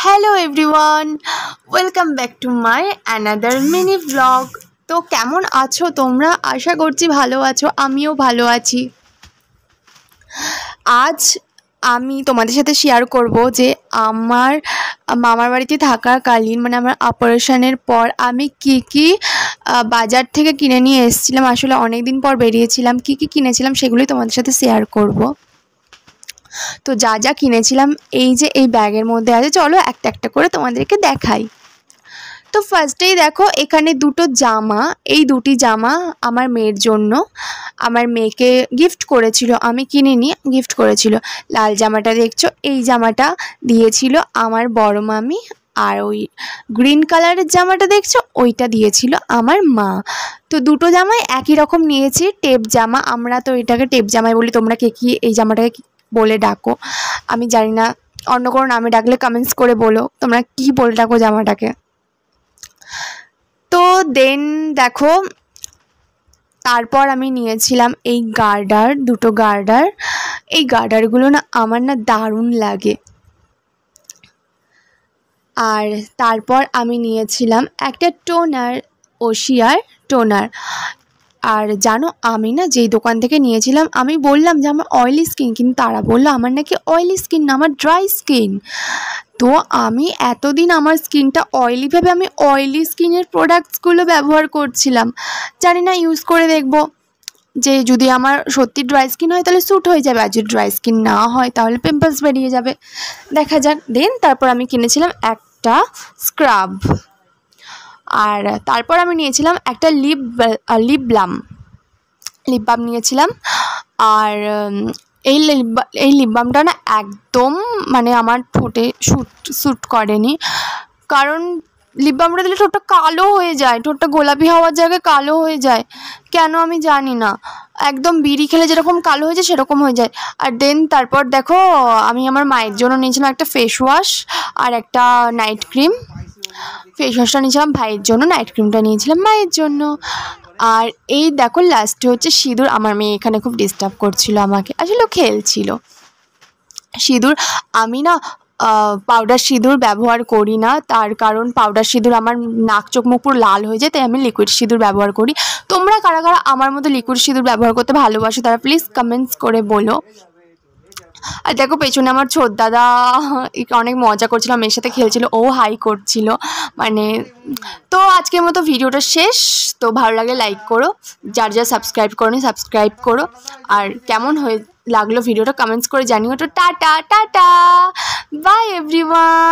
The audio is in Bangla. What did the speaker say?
Hello everyone, welcome back to my another mini blog. তো কেমন আছো তোমরা? আশা করছি ভালো আছো, আমিও ভালো আছি। আজ আমি তোমাদের সাথে শেয়ার করব যে আমার মামার বাড়িতে থাকাকালীন মানে আমার অপারেশনের পর আমি কি বাজার থেকে কিনে নিয়ে এসেছিলাম। আসলে অনেক দিন পর বেরিয়েছিলাম, কি কিনেছিলাম সেগুলোই তোমাদের সাথে শেয়ার করব। তো যা যা কিনেছিলাম এই যে এই ব্যাগের মধ্যে আছে, চলো একটা একটা করে তোমাদেরকে দেখাই। তো ফার্স্টেই দেখো এখানে দুটো জামা, এই দুটি জামা আমার মেয়ের জন্য, আমার মেয়েকে গিফট করেছিল, আমি কিনিনি, গিফট করেছিল। লাল জামাটা দেখছো, এই জামাটা দিয়েছিল আমার বড় মামি। আর ওই গ্রিন কালারের জামাটা দেখছো, ওইটা দিয়েছিল আমার মা। তো দুটো জামাই একই রকম নিয়েছি, টেপ জামা। আমরা তো এটাকে টেপ জামাই বলি, তোমরা কে কি এই জামাটাকে বলে ডাকো আমি জানি না, অন্য কোনো নামে ডাকলে কমেন্টস করে বলো তোমরা কি বলে ডাকো জামাটাকে। তো দেন দেখো তারপর আমি নিয়েছিলাম এই গার্ডার, দুটো গার্ডার। এই গার্ডারগুলো না আমার না দারুণ লাগে। আর তারপর আমি নিয়েছিলাম একটা টোনার, ওশিয়ার টোনার। আর জানো আমি না যেই দোকান থেকে নিয়েছিলাম, আমি বললাম যে আমার অয়েলি স্কিন, কিন্তু তারা বললো আমার নাকি অয়েলি স্কিন না, আমার ড্রাই স্কিন। তো আমি এতদিন আমার স্কিনটা অয়েলি ভেবে আমি অয়েলি স্কিনের প্রোডাক্টসগুলো ব্যবহার করছিলাম। জানি না ইউজ করে দেখবো যে যদি আমার সত্যি ড্রাই স্কিন হয় তাহলে স্যুট হয়ে যাবে, আর যদি ড্রাই স্কিন না হয় তাহলে পিম্পলস বেরিয়ে যাবে, দেখা যাক। দেন তারপর আমি কিনেছিলাম একটা স্ক্রাব। আর তারপর আমি নিয়েছিলাম একটা লিপ বাম নিয়েছিলাম। আর এই লিপ বামটা না একদম মানে আমার ঠোঁটে স্যুট করেনি, কারণ লিপ বামটা দিলে ঠোঁটটা কালো হয়ে যায়, ঠোঁটটা গোলাপি হওয়ার জায়গায় কালো হয়ে যায়, কেন আমি জানি না। একদম বিড়ি খেলে যেরকম কালো হয়ে যায় সেরকম হয়ে যায়। আর দেন তারপর দেখো আমি আমার মায়ের জন্য নিয়েছিলাম একটা ফেস ওয়াশ আর একটা নাইট ক্রিম। ফেস ওয়াশটা নিয়েছিলাম ভাইয়ের জন্য, নাইট ক্রিমটা নিয়েছিলাম মায়ের জন্য। আর এই দেখো লাস্টে হচ্ছে সিঁদুর। আমার মেয়ে এখানে খুব ডিস্টার্ব করছিল আমাকে, আসলে খেলছিল। সিঁদুর আমি না পাউডার সিঁদুর ব্যবহার করি না, তার কারণ পাউডার সিঁদুর আমার নাক চোখ মুখ পুরো লাল হয়ে যায়, তাই আমি লিকুইড সিঁদুর ব্যবহার করি। তোমরা কারা কারা আমার মতো লিকুইড সিঁদুর ব্যবহার করতে ভালোবাসো তারা প্লিজ কমেন্টস করে বলো। আর দেখো পেছনে আমার ছোট দাদা অনেক মজা করছিল, মেয়ের সাথে খেলছিল, ও হাই করছিল মানে। তো আজকের মতো ভিডিওটা শেষ। তো ভালো লাগলে লাইক করো, যার যা সাবস্ক্রাইব করোনি সাবস্ক্রাইব করো। আর কেমন লাগলো ভিডিওটা কমেন্টস করে জানিও। তো টাটা টাটা, বাই এভরিওয়ান।